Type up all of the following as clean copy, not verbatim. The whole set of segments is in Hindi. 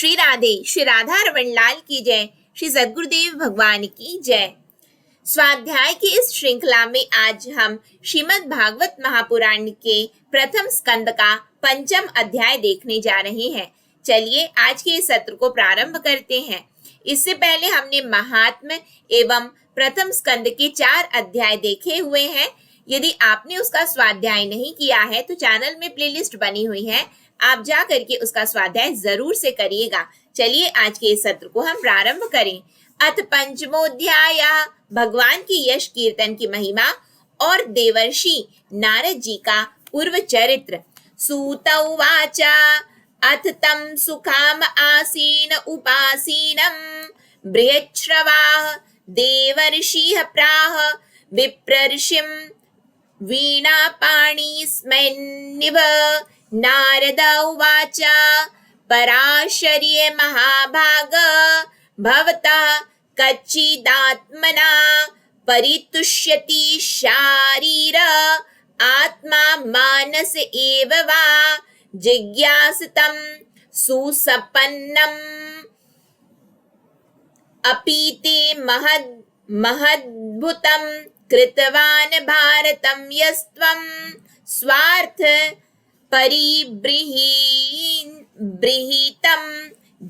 श्री राधे, श्री राधा रमन लाल की जय, श्री सद्गुरुदेव भगवान की जय। स्वाध्याय की इस श्रृंखला में आज हम श्रीमद् भागवत महापुराण के प्रथम स्कंद का पंचम अध्याय देखने जा रहे हैं। चलिए आज के इस सत्र को प्रारंभ करते हैं। इससे पहले हमने महात्म्य एवं प्रथम स्कंद के 4 अध्याय देखे हुए हैं। यदि आपने उसका स्वाध्याय नहीं किया है तो चैनल में प्लेलिस्ट बनी हुई है, आप जा करके उसका स्वाध्याय जरूर से करिएगा। चलिए आज के इस सत्र को हम प्रारंभ करें। अथ पंचमोध्याय, भगवान की यश कीर्तन की महिमा और देवर्षि नारद जी का पूर्व चरित्र। सूत उवाच अथ तं सुखाम आसीन उपासीनं बृहच्छ्रवाः देवर्षिः प्राह विप्रर्षिं वीणापाणि स्मैन्निव। नारद उवाच पराशर्ये महाभाग भवतः कच्चिदात्मना परितुष्यति शारीर आत्मा मानस एव वा जिज्ञासितं सुसपन्नम् अपीते महद्भुतं कृतवान् भारतं यस्त्वं स्वार्थ परिबृहितं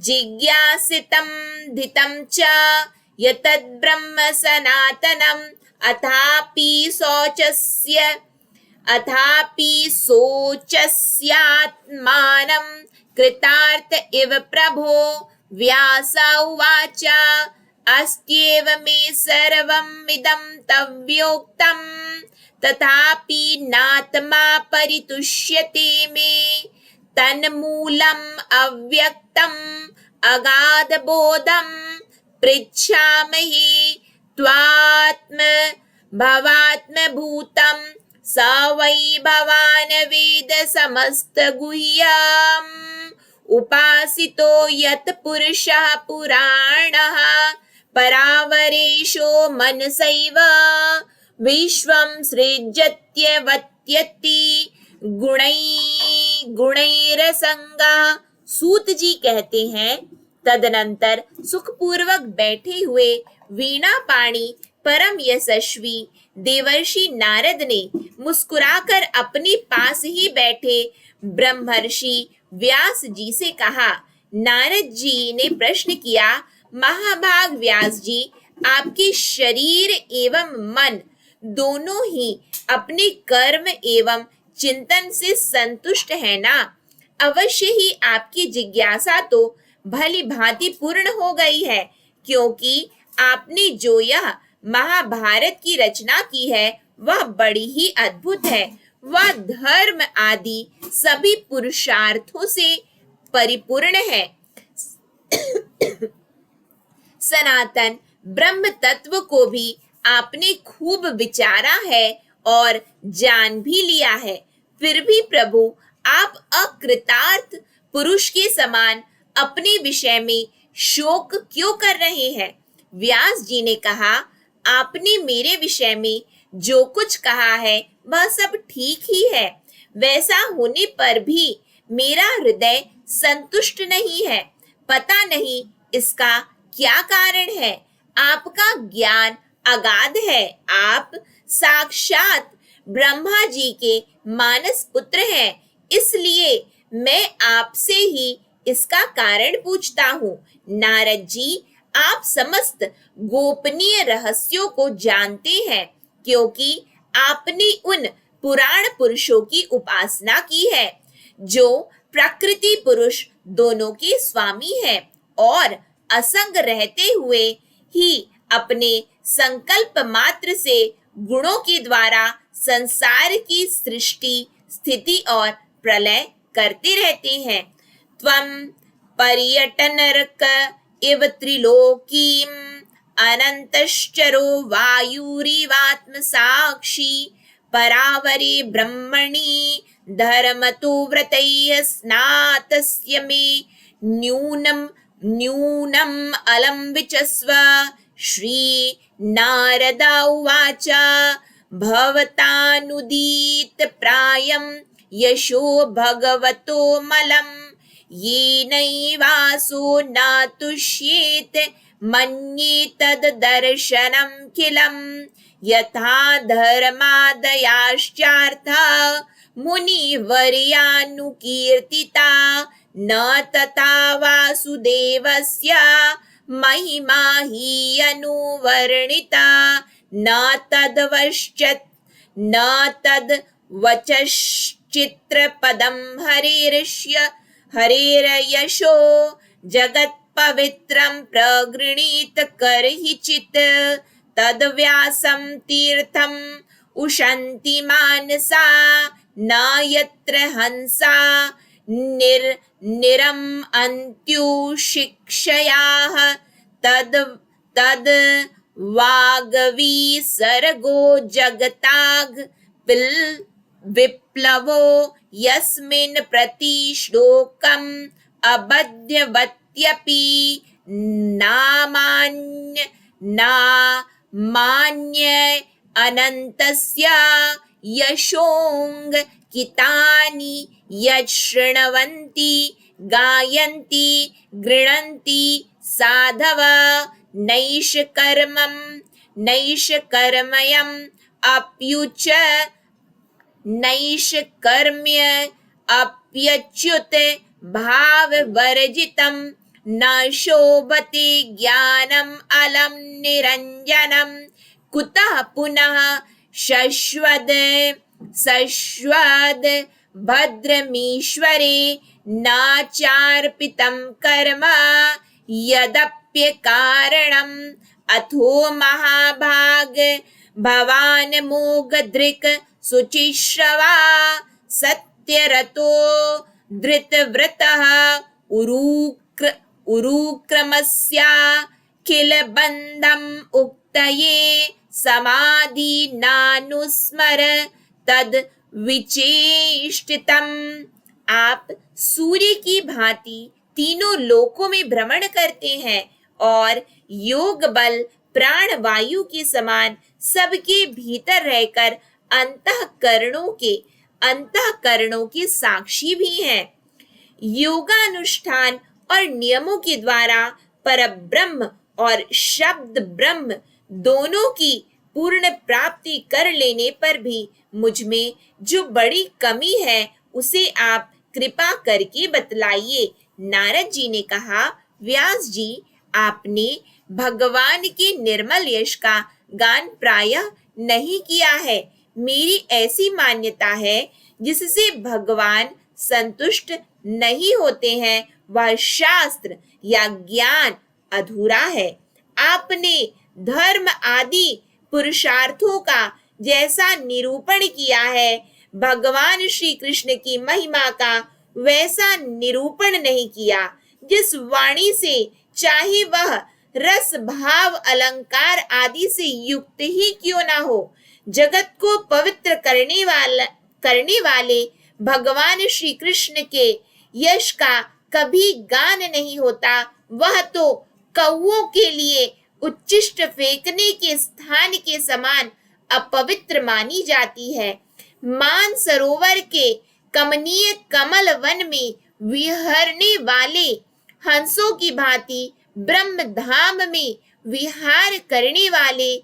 जिज्ञासितं धितं च यतद्ब्रह्म सनातनम् अथापि शोचस्यात्मानं कृतार्थ इव प्रभो। व्यास उवाच अस्त्येव मे सर्वमिदं तव्योक्तं तथापि नात्मा परितुष्यते मे तन्मूलम् अव्यक्तम् अगाधबोधं पृच्छामहि त्वात्मभवात्मभूतं स वै भवान् वेद समस्तगुह्यम् उपासितो यत् पुरुषः पुराणः परावरेशो मनसैव विश्वं सृजत्यवत्यति गुणैरसंगः। सूत जी कहते हैं, तदनंतर सुखपूर्वक बैठे हुए वीणा पाणी परम यशस्वी देवर्षि नारद ने मुस्कुराकर अपने पास ही बैठे ब्रह्मर्षि व्यास जी से कहा। नारद जी ने प्रश्न किया, महाभाग व्यास जी, आपके शरीर एवं मन दोनों ही अपने कर्म एवं चिंतन से संतुष्ट है ना? अवश्य ही आपकी जिज्ञासा तो भली भांति पूर्ण हो गई है, क्योंकि आपने जो यह महाभारत की रचना की है वह बड़ी ही अद्भुत है। वह धर्म आदि सभी पुरुषार्थों से परिपूर्ण है। सनातन ब्रह्म तत्व को भी आपने खूब विचारा है और जान भी लिया है। फिर भी प्रभु, आप अकृतार्थ पुरुष के समान अपने विषय में शोक क्यों कर रहे हैं? व्यास जी ने कहा, आपने मेरे विषय में जो कुछ कहा है वह सब ठीक ही है। वैसा होने पर भी मेरा हृदय संतुष्ट नहीं है। पता नहीं इसका क्या कारण है। आपका ज्ञान अगाध है। आप साक्षात ब्रह्मा जी के मानस पुत्र हैं, इसलिए मैं आपसे ही इसका कारण पूछता हूँ। नारद जी, आप समस्त गोपनीय रहस्यों को जानते हैं, क्योंकि आपने उन पुराण पुरुषों की उपासना की है जो प्रकृति पुरुष दोनों के स्वामी हैं और असंग रहते हुए ही अपने संकल्प मात्र से गुणों के द्वारा संसार की सृष्टि, स्थिति और प्रलय करते रहते हैं। त्वं पर्यटनरक इव त्रिलोकीम् अनन्तश्चरो वायुरिवात्मसाक्षी परावरे ब्रह्मणि धर्मतो व्रतैः स्नातस्य मे न्यूनम् अलम विचस्व। श्री नारद उवाच भवतानुदीत प्रायं यशो भगवतो मलम् येनैवासो न तुष्येत मन्ये तद्दर्शनं किलम् यथा धर्मादयाश्चार्था मुनिवर्यानुकीर्तिता न तथा वासुदेवस्य महिमा हि अनुवर्णिता न तद्वश्चित् न तद्वचश्चित्रपदं हरेर्यशो जगत्पवित्रं प्रगृणीत करहिचित् तद्व्यासं तीर्थम् उशन्ति मानसा न यत्र हंसा निरम् अन्त्युशिक्षयाः तद् वागवीसर्गो जगताग् विप्लवो यस्मिन् प्रतिश्लोकम् अबध्यवत्यपि नामान्य अनन्तस्य यशोऽङ्कितानि यच्छृण्वन्ति गायन्ति गृह्णन्ति साधव नैष्कर्म्यम् अप्युच नैष्कर्म्यप्यच्युत भाववर्जितं न शोभते ज्ञानम् अलम् निरञ्जनम् कुतः पुनः शश्वद भद्रमीश्वरे नाचार्पितं कर्म यदप्यकारणम् अथो महाभाग भवान् मोघदृक् शुचिश्रवा सत्यरतो धृतव्रतः उरुक्रमस्या किल बन्धम् उक्तये समाधि नानुस्मर तद विचेष्टितम्। आप सूर्य की भांति तीनों लोकों में भ्रमण करते हैं और योग बल प्राण वायु के समान सबके भीतर रहकर अंतःकरणों के साक्षी भी हैं। योगानुष्ठान और नियमों के द्वारा परब्रह्म और शब्द ब्रह्म दोनों की पूर्ण प्राप्ति कर लेने पर भी मुझ में जो बड़ी कमी है उसे आप कृपा करके बतलाइए। नारद जी ने कहा, व्यास जी, आपने भगवान के निर्मल यश का गान प्रायः नहीं किया है। मेरी ऐसी मान्यता है जिससे भगवान संतुष्ट नहीं होते हैं वह शास्त्र या ज्ञान अधूरा है। आपने धर्म आदि पुरुषार्थों का जैसा निरूपण किया है, भगवान श्री कृष्ण की महिमा का वैसा निरूपण नहीं किया। जिस वाणी से चाहे वह रस भाव अलंकार आदि से युक्त ही क्यों ना हो, जगत को पवित्र करने वाले भगवान श्री कृष्ण के यश का कभी गान नहीं होता। वह तो कौओं के लिए उच्छिष्ट फेंकने के स्थान के समान अपवित्र मानी जाती है। मान सरोवर के कमनीय कमल वन में विहरने वाले हंसों की भांति ब्रह्म धाम में विहार करने वाले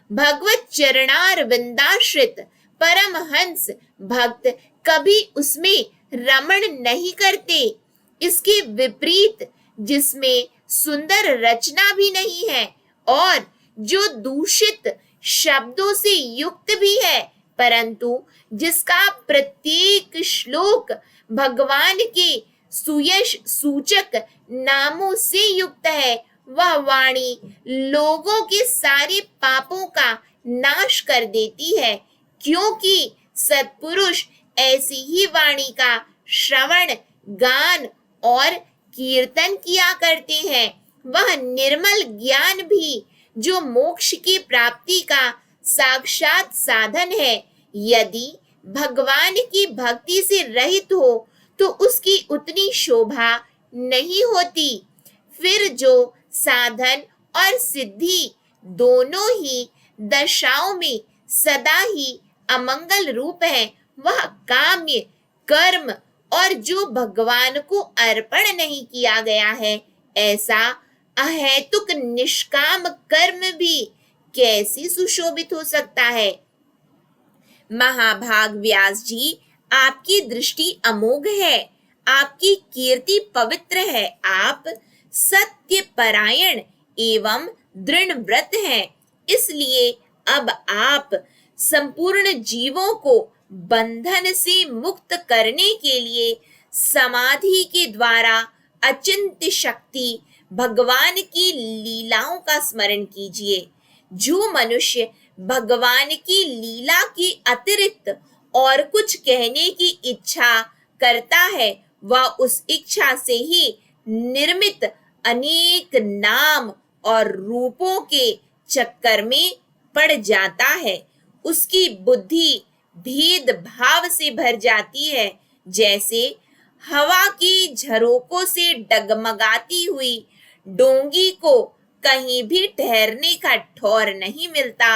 भगवत चरणार वृंदाश्रित परमहंस भक्त कभी उसमें रमण नहीं करते। इसके विपरीत जिसमें सुंदर रचना भी नहीं है और जो दूषित शब्दों से युक्त भी है, परंतु जिसका प्रत्येक श्लोक भगवान के सुयश सूचक नामों से युक्त है, वह वाणी लोगों के सारे पापों का नाश कर देती है। क्योंकि सत्पुरुष ऐसी ही वाणी का श्रवण गान और कीर्तन किया करते हैं। वह निर्मल ज्ञान भी जो मोक्ष की प्राप्ति का साक्षात साधन है, यदि भगवान की भक्ति से रहित हो तो उसकी उतनी शोभा नहीं होती। फिर जो साधन और सिद्धि दोनों ही दशाओं में सदा ही अमंगल रूप है, वह काम्य कर्म और जो भगवान को अर्पण नहीं किया गया है, ऐसा अहेतुक निष्काम कर्म भी कैसे सुशोभित हो सकता है। महाभाग व्यास जी, आपकी दृष्टि अमोघ है, आपकी कीर्ति पवित्र है, आप सत्य परायण एवं दृढ़ व्रत हैं। इसलिए अब आप संपूर्ण जीवों को बंधन से मुक्त करने के लिए समाधि के द्वारा अचिंत्य शक्ति भगवान की लीलाओं का स्मरण कीजिए। जो मनुष्य भगवान की लीला के अतिरिक्त और कुछ कहने की इच्छा करता है, वह उस इच्छा से ही निर्मित अनेक नाम और रूपों के चक्कर में पड़ जाता है। उसकी बुद्धि भेद भाव से भर जाती है, जैसे हवा की झरोकों से डगमगाती हुई डोंगी को कहीं भी ठहरने का ठौर नहीं मिलता,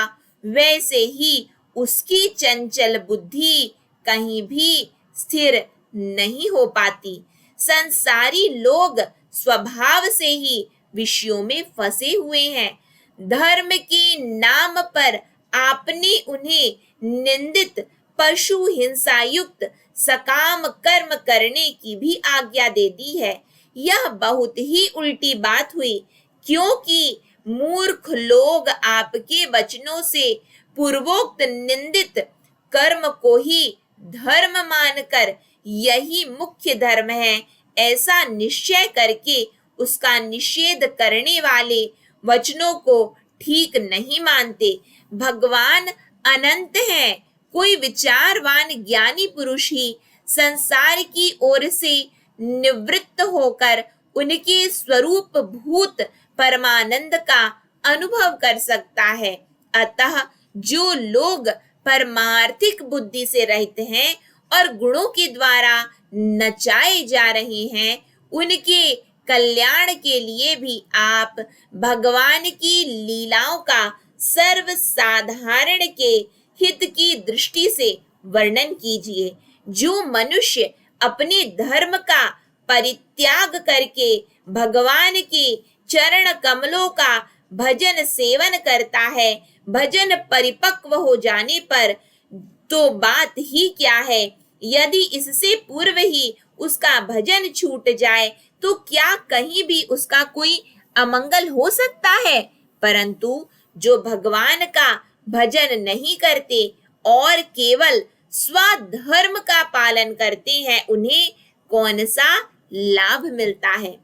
वैसे ही उसकी चंचल बुद्धि कहीं भी स्थिर नहीं हो पाती। संसारी लोग स्वभाव से ही विषयों में फंसे हुए हैं। धर्म के नाम पर आपने उन्हें निंदित पशु हिंसा युक्त सकाम कर्म करने की भी आज्ञा दे दी है। यह बहुत ही उल्टी बात हुई, क्योंकि मूर्ख लोग आपके वचनों से पूर्वोक्त निंदित कर्म को ही धर्म मानकर यही मुख्य धर्म है ऐसा निश्चय करके उसका निषेध करने वाले वचनों को ठीक नहीं मानते। भगवान अनंत हैं। कोई विचारवान ज्ञानी पुरुष ही संसार की ओर से निवृत्त होकर उनके स्वरूप भूत परमानंद का अनुभव कर सकता है। अतः जो लोग परमार्थिक बुद्धि से रहित हैं और गुणों के द्वारा नचाए जा रहे हैं, उनके कल्याण के लिए भी आप भगवान की लीलाओं का सर्वसाधारण के हित की दृष्टि से वर्णन कीजिए। जो मनुष्य अपने धर्म का परित्याग करके भगवान के चरण कमलों का भजन सेवन करता है, भजन परिपक्व हो जाने पर तो बात ही क्या है। यदि इससे पूर्व ही उसका भजन छूट जाए तो क्या कहीं भी उसका कोई अमंगल हो सकता है। परंतु जो भगवान का भजन नहीं करते और केवल स्वधर्म का पालन करते हैं, उन्हें कौन सा लाभ मिलता है।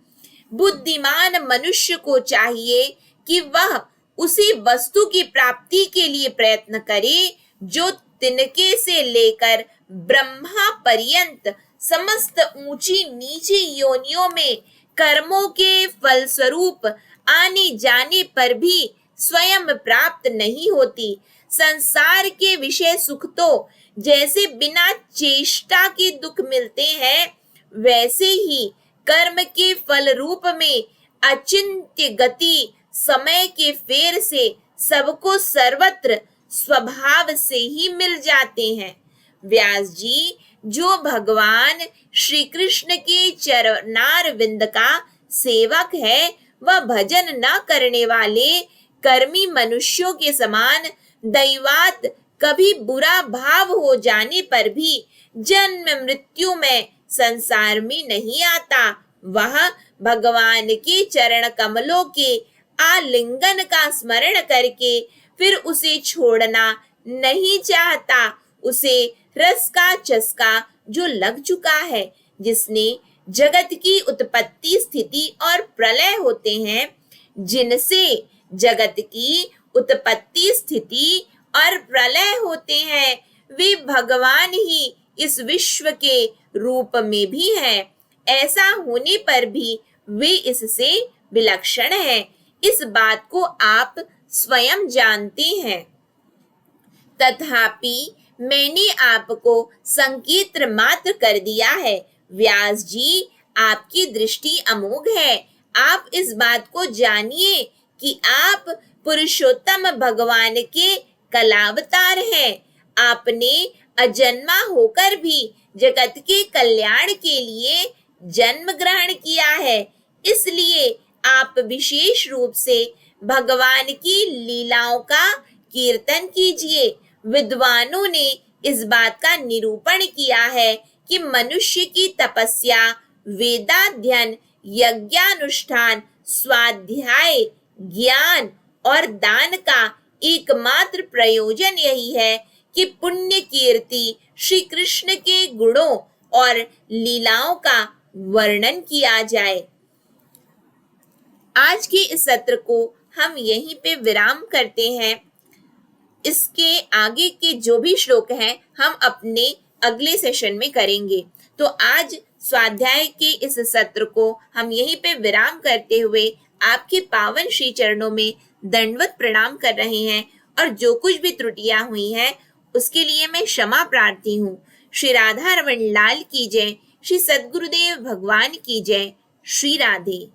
बुद्धिमान मनुष्य को चाहिए कि वह उसी वस्तु की प्राप्ति के लिए प्रयत्न करे जो तिनके से लेकर ब्रह्मा पर्यंत समस्त ऊंची नीची योनियों में कर्मों के फलस्वरूप आने जाने पर भी स्वयं प्राप्त नहीं होती। संसार के विषय सुख तो जैसे बिना चेष्टा के दुख मिलते हैं, वैसे ही कर्म के फल रूप में अचिंत्य गति समय के फेर से सबको सर्वत्र स्वभाव से ही मिल जाते हैं। व्यास जी, जो भगवान श्री कृष्ण के चरणारविंद का सेवक है, वह भजन न करने वाले कर्मी मनुष्यों के समान दैवात कभी बुरा भाव हो जाने पर भी जन्म मृत्यु में संसार में नहीं आता। वह भगवान के चरण कमलों के आलिंगन का स्मरण करके फिर उसे छोड़ना नहीं चाहता। उसे रस का चस्का जो लग चुका है, जिसने जगत की उत्पत्ति स्थिति और प्रलय होते हैं, जिनसे जगत की उत्पत्ति स्थिति और प्रलय होते हैं, वे भगवान ही इस विश्व के रूप में भी हैं। ऐसा होने पर भी वे इससे विलक्षण हैं। इस बात को आप स्वयं जानते हैं। तथापि मैंने आपको संकेत मात्र कर दिया है। व्यास जी, आपकी दृष्टि अमोघ है। आप इस बात को जानिए कि आप पुरुषोत्तम भगवान के कलावतार हैं। आपने अजन्मा होकर भी जगत के कल्याण के लिए जन्म ग्रहण किया है। इसलिए आप विशेष रूप से भगवान की लीलाओं का कीर्तन कीजिए। विद्वानों ने इस बात का निरूपण किया है कि मनुष्य की तपस्या, वेदाध्ययन, यज्ञानुष्ठान, स्वाध्याय, ज्ञान और दान का एकमात्र प्रयोजन यही है कि पुण्य कीर्ति श्री कृष्ण के गुणों और लीलाओं का वर्णन किया जाए। आज के इस सत्र को हम यहीं पे विराम करते हैं। इसके आगे के जो भी श्लोक हैं हम अपने अगले सेशन में करेंगे। तो आज स्वाध्याय के इस सत्र को हम यहीं पे विराम करते हुए आपके पावन श्री चरणों में दंडवत प्रणाम कर रहे हैं और जो कुछ भी त्रुटियां हुई हैं उसके लिए मैं क्षमा प्रार्थी हूँ। श्री राधा रमन लाल की जय। श्री सद्गुरुदेव भगवान की जय। श्री राधे।